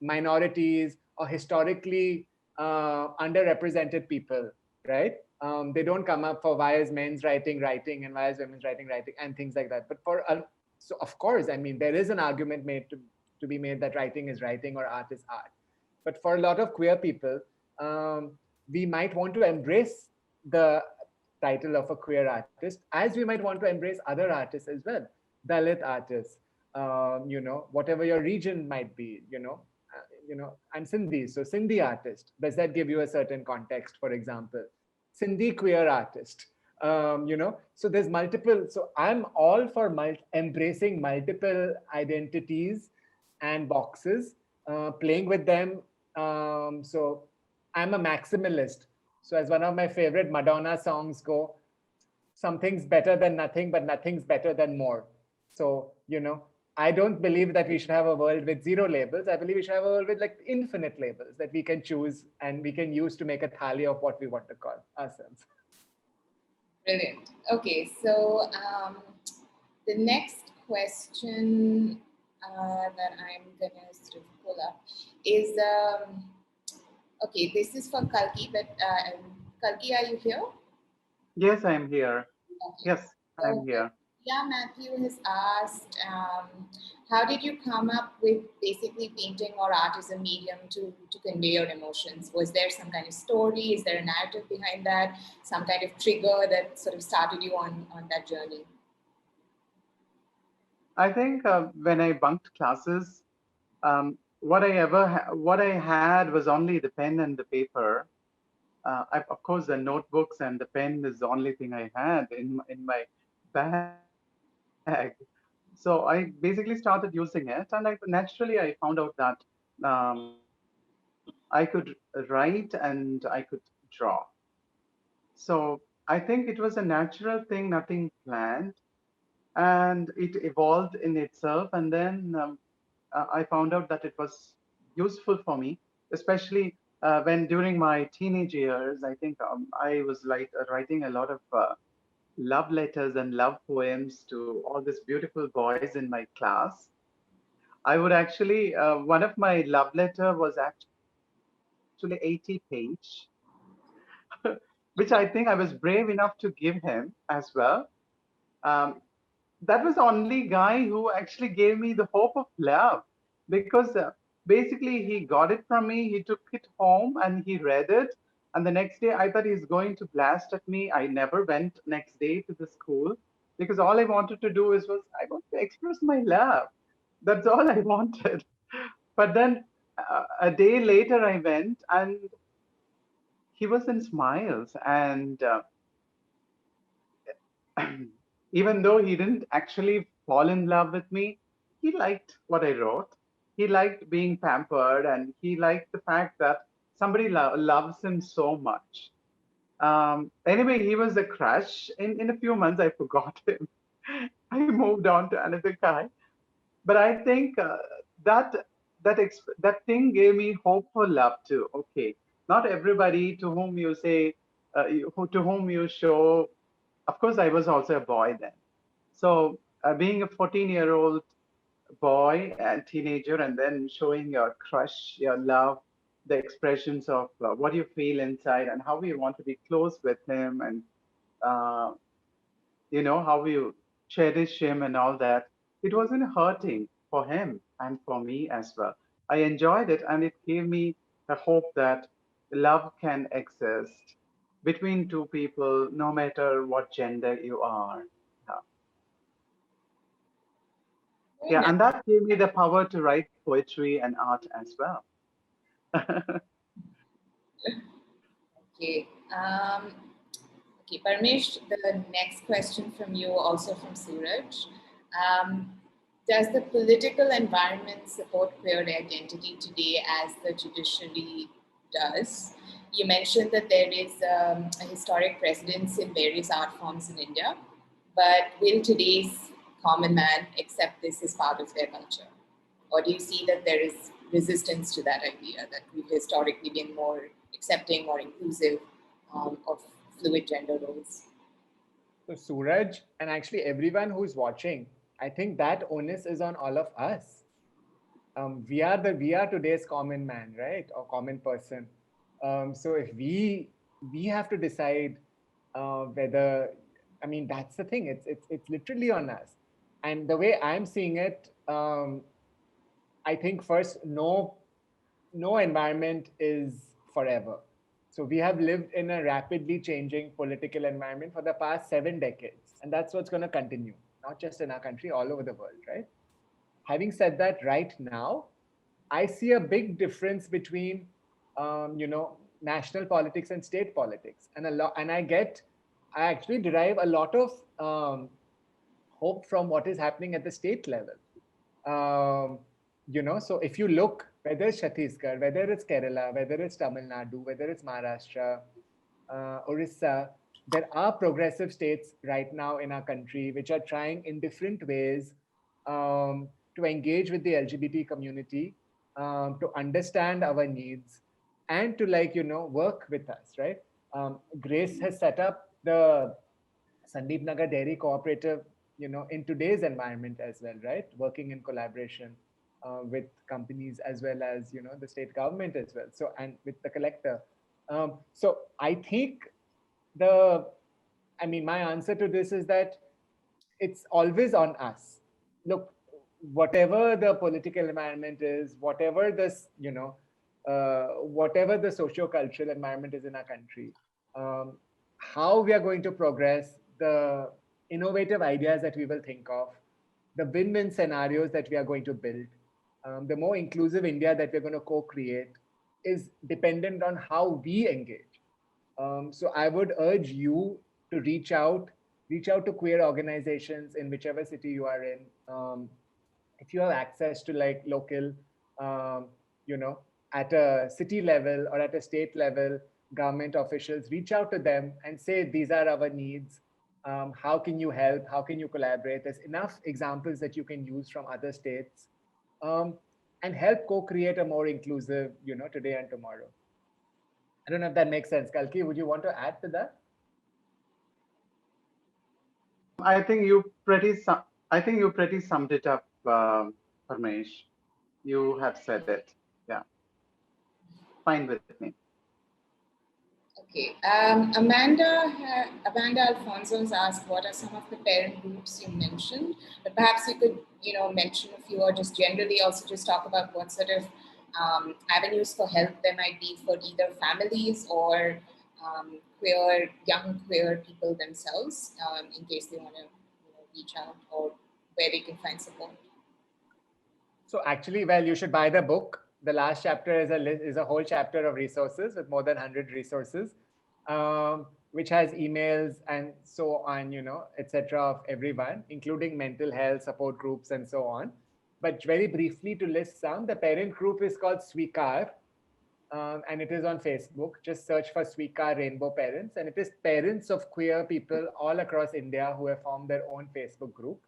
minorities or historically underrepresented people, right? They don't come up for why is men's writing and why is women's writing and things like that. But so of course, I mean, there is an argument made to be made that writing is writing or art is art. But for a lot of queer people, we might want to embrace the title of a queer artist, as we might want to embrace other artists as well, Dalit artists, whatever your region might be, I'm Sindhi, so Sindhi artist. Does that give you a certain context, for example? Sindhi queer artist. So there's multiple. So I'm all for embracing multiple identities and boxes, playing with them. So I'm a maximalist. So as one of my favorite Madonna songs go, something's better than nothing, but nothing's better than more. So, I don't believe that we should have a world with zero labels. I believe we should have a world with like infinite labels that we can choose and we can use to make a thali of what we want to call ourselves. Brilliant. Okay, so the next question that I'm gonna sort of pull up is okay. This is for Kalki, but Kalki, are you here? Yes, I'm here. Okay. Yes, I'm here. Yeah, Matthew has asked, how did you come up with basically painting or art as a medium to convey your emotions? Was there some kind of story? Is there a narrative behind that? Some kind of trigger that sort of started you on that journey? I think when I bunked classes, what I had was only the pen and the paper. Of course, the notebooks and the pen is the only thing I had in my bag. So I basically started using it, and naturally I found out that I could write and I could draw. So I think it was a natural thing, nothing planned, and it evolved in itself. And then I found out that it was useful for me, especially when during my teenage years. I think I was like writing a lot of love letters and love poems to all these beautiful boys in my class. I would actually, one of my love letter was actually 80 page, which I think I was brave enough to give him as well. Um, that was the only guy who actually gave me the hope of love, because basically he got it from me, he took it home and he read it, and the next day I thought he's going to blast at me. I never went next day to the school because all I wanted to do was I want to express my love. That's all I wanted. But then a day later I went, and he was in smiles, and even though he didn't actually fall in love with me, he liked what I wrote. He liked being pampered, and he liked the fact that somebody loves him so much. Anyway, he was a crush. In a few months, I forgot him. I moved on to another guy. But I think that thing gave me hope for love too. Okay, not everybody to whom you say, to whom you show. Of course, I was also a boy then. So being a 14-year-old boy and teenager, and then showing your crush, your love, the expressions of what you feel inside, and how you want to be close with him, and uh, how you cherish him and all that. It wasn't hurting for him and for me as well. I enjoyed it, and it gave me a hope that love can exist between two people, no matter what gender you are. Yeah. Very Yeah, nice. and that gave me the power to write poetry and art as well. Okay. Okay, Parmesh, the next question from you, also from Suraj. Um, does the political environment support queer identity today as the judiciary does? You mentioned that there is a historic precedence in various art forms in India, but will today's common man accept this as part of their culture? Or do you see that there is resistance to that idea, that we've historically been more accepting, more inclusive of fluid gender roles? So Suraj and actually everyone who's watching, I think that onus is on all of us. We are today's common man, right, or common person. So if we have to decide whether, I mean, that's the thing. It's literally on us. And the way I'm seeing it, I think first, no environment is forever. So we have lived in a rapidly changing political environment for the past 7 decades, and that's what's going to continue, not just in our country, all over the world, right? Having said that, right now, I see a big difference between, national politics and state politics, and a lot, and I actually derive a lot of hope from what is happening at the state level. Um, so if you look, whether it's Chhattisgarh, whether it's Kerala, whether it's Tamil Nadu, whether it's Maharashtra, Orissa, there are progressive states right now in our country which are trying in different ways to engage with the LGBT community, to understand our needs, and to work with us, right? Grace has set up the Sandeep Nagar Dairy Cooperative, in today's environment as well, right? Working in collaboration with companies as well as, the state government as well. So, and with the collector. So I think the, I mean, my answer to this is that it's always on us. Look, whatever the political environment is, whatever this, whatever the socio-cultural environment is in our country, um, how we are going to progress, the innovative ideas that we will think of, the win-win scenarios that we are going to build, the more inclusive India that we're going to co-create is dependent on how we engage. So I would urge you to reach out to queer organizations in whichever city you are in. If you have access to like local, um, you know, at a city level or at a state level, government officials, reach out to them and say, these are our needs. How can you help? How can you collaborate? There's enough examples that you can use from other states, um, and help co-create a more inclusive, today and tomorrow. I don't know if that makes sense. Kalki, would you want to add to that? I think you pretty I think you pretty summed it up, Parmesh. You have said it. Yeah, fine with me. Okay. Amanda Alfonso's asked, what are some of the parent groups you mentioned? But perhaps you could, mention a few, or just generally also just talk about what sort of avenues for help there might be for either families or young queer people themselves, in case they want to reach out, or where they can find support. So actually, well, you should buy the book. The last chapter is a whole chapter of resources with more than 100 resources, which has emails and so on, etc. of everyone, including mental health support groups and so on. But very briefly to list some, the parent group is called Swikar, and it is on Facebook. Just search for Swikar Rainbow Parents, and it is parents of queer people all across India who have formed their own Facebook group.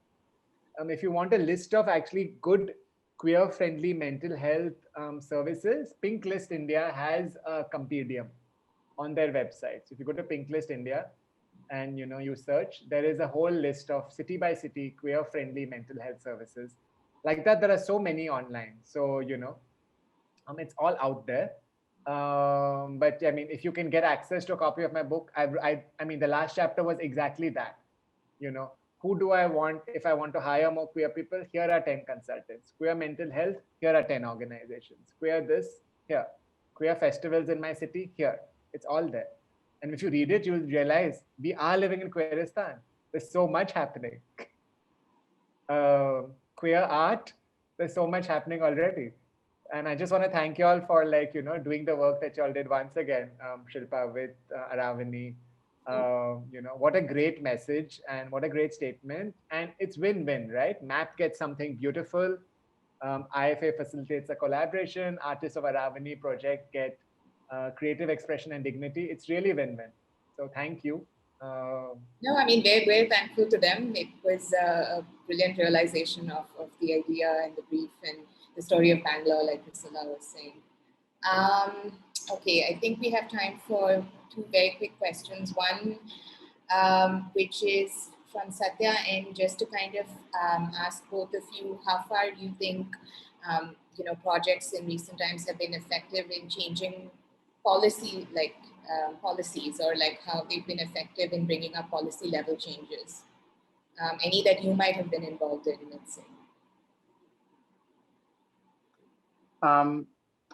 If you want a list of actually good queer-friendly mental health services, Pink List India has a compendium on their website. So if you go to Pink List India and you search, there is a whole list of city by city queer-friendly mental health services. Like that, there are so many online. So it's all out there. But I mean, if you can get access to a copy of my book, I mean, the last chapter was exactly that. Who do I want if I want to hire more queer people? Here are 10 consultants. Queer mental health, here are 10 organizations. Queer this, here. Queer festivals in my city, here. It's all there. And if you read it, you'll realize we are living in Queeristan. There's so much happening. Queer art, there's so much happening already. And I just want to thank you all for doing the work that you all did once again, Shilpa, with Aravani, What a great message and what a great statement. And it's win-win, right? MAP gets something beautiful. IFA facilitates a collaboration. Artists of Aravani project get creative expression and dignity. It's really win-win. So thank you. No, I mean, we're thankful to them. It was a brilliant realization of the idea and the brief and the story of Bangalore, like Priscilla was saying. Okay, I think we have time for two very quick questions. One, which is from Satya, and just to kind of ask both of you, how far do you think projects in recent times have been effective in changing policy, like policies, or like how they've been effective in bringing up policy level changes? Any that you might have been involved in, let's say.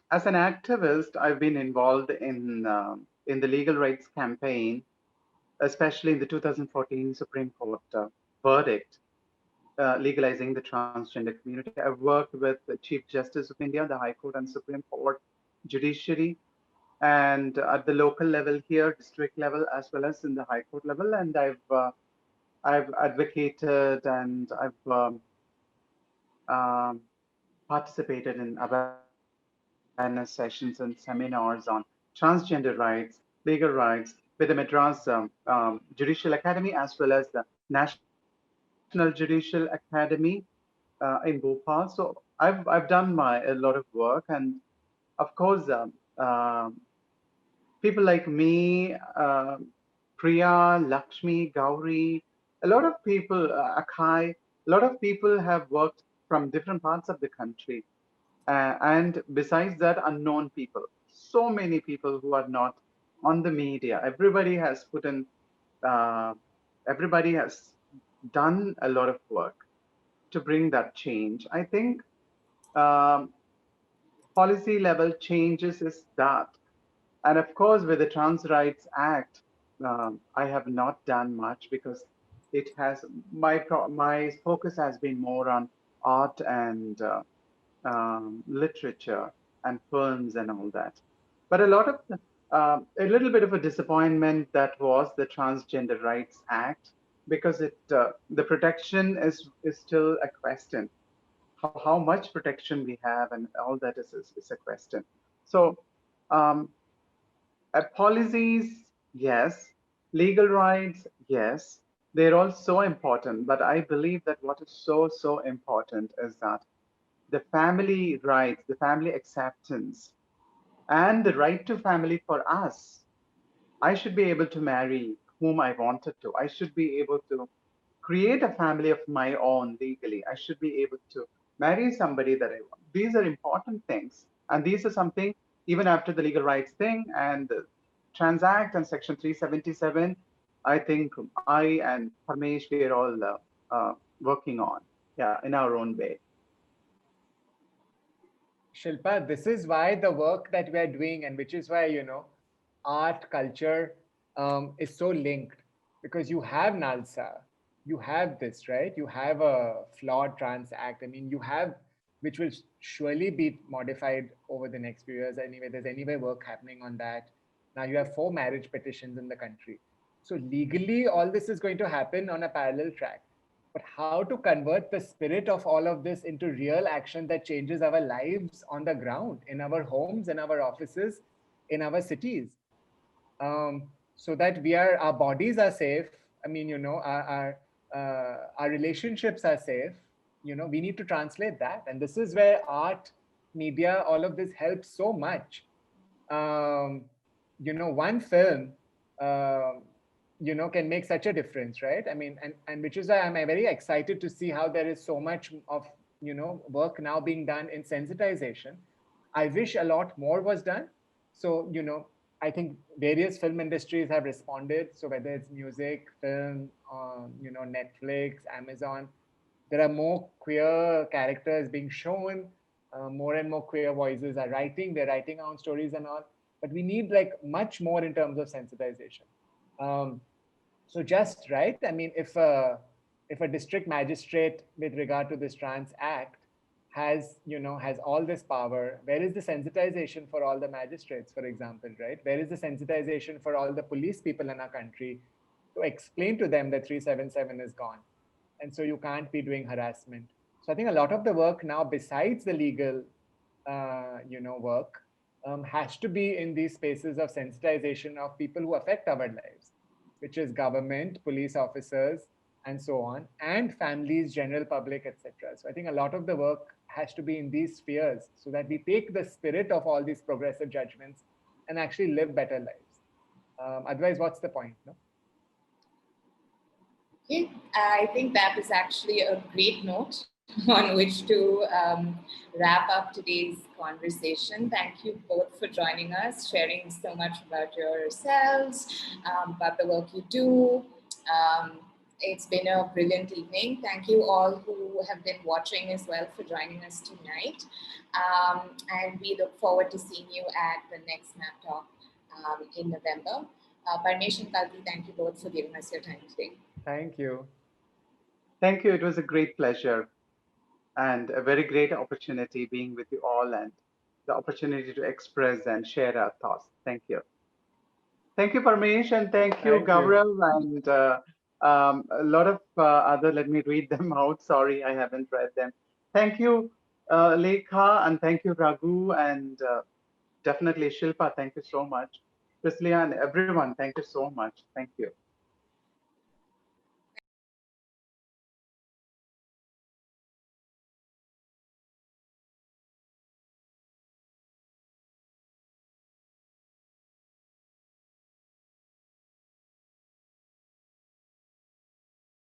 As an activist, I've been involved in the legal rights campaign, especially in the 2014 Supreme Court verdict legalizing the transgender community. I've worked with the Chief Justice of India, the High Court and Supreme Court judiciary, and at the local level here, district level, as well as in the High Court level. And I've advocated and I've participated in awareness sessions and seminars on transgender rights, legal rights, with the Madras Judicial Academy, as well as the National Judicial Academy in Bhopal. So I've done a lot of work, and of course, people like me, Priya, Lakshmi, Gauri, a lot of people, Akai, a lot of people have worked from different parts of the country. And besides that, unknown people, so many people who are not on the media. Everybody has put in, everybody has done a lot of work to bring that change. I think policy level changes is that. And of course, with the Trans Rights Act, I have not done much because it has my focus has been more on art and literature and films and all that. But a lot of a little bit of a disappointment that was the Transgender Rights Act, because the protection is still a question. How much protection we have and all that is a question. So policies, yes. Legal rights, yes. They're all so important. But I believe that what is so important is that the family rights, the family acceptance, and the right to family for us. I should be able to marry whom I wanted to. I should be able to create a family of my own legally. I should be able to marry somebody that I want. These are important things. And these are something, even after the legal rights thing and the Transact and Section 377, I think I and Parmesh, we are all working on, in our own way. Shilpa, this is why the work that we are doing, and which is why, art, culture is so linked, because you have NALSA, you have this, right? You have a flawed Trans Act. I mean, you have, which will surely be modified over the next few years. Anyway, there's anyway work happening on that. Now you have 4 marriage petitions in the country. So legally, all this is going to happen on a parallel track. But how to convert the spirit of all of this into real action that changes our lives on the ground, in our homes, in our offices, in our cities, so that our bodies are safe. I mean, our relationships are safe. We need to translate that, and this is where art, media, all of this helps so much. One film can make such a difference, right? I mean, and which is why I'm very excited to see how there is so much of work now being done in sensitization. I wish a lot more was done. So I think various film industries have responded. So whether it's music, film, Netflix, Amazon, there are more queer characters being shown. More and more queer voices are writing. They're writing our own stories and all. But we need like much more in terms of sensitization. So just right. I mean, if a district magistrate with regard to this Trans Act has, has all this power, where is the sensitization for all the magistrates, for example, right? Where is the sensitization for all the police people in our country to explain to them that 377 is gone? And so you can't be doing harassment. So I think a lot of the work now, besides the legal, work, has to be in these spaces of sensitization of people who affect our lives, which is government, police officers, and so on, and families, general public, etc. So I think a lot of the work has to be in these spheres so that we take the spirit of all these progressive judgments and actually live better lives. Otherwise, what's the point? No? Okay, I think that is actually a great note on which to wrap up today's conversation. Thank you both for joining us, sharing so much about yourselves, about the work you do. It's been a brilliant evening. Thank you all who have been watching as well for joining us tonight. And we look forward to seeing you at the next MAP Talk in November. Parmesh and Kalki, thank you both for giving us your time today. Thank you. Thank you. It was a great pleasure and a very great opportunity being with you all and the opportunity to express and share our thoughts. Thank you. Thank you, Parmesh, and thank you, Gaurav, and a lot of other, let me read them out. Sorry, I haven't read them. Thank you, Lekha, and thank you, Raghu, and definitely Shilpa, thank you so much. Prislia and everyone, thank you so much. Thank you.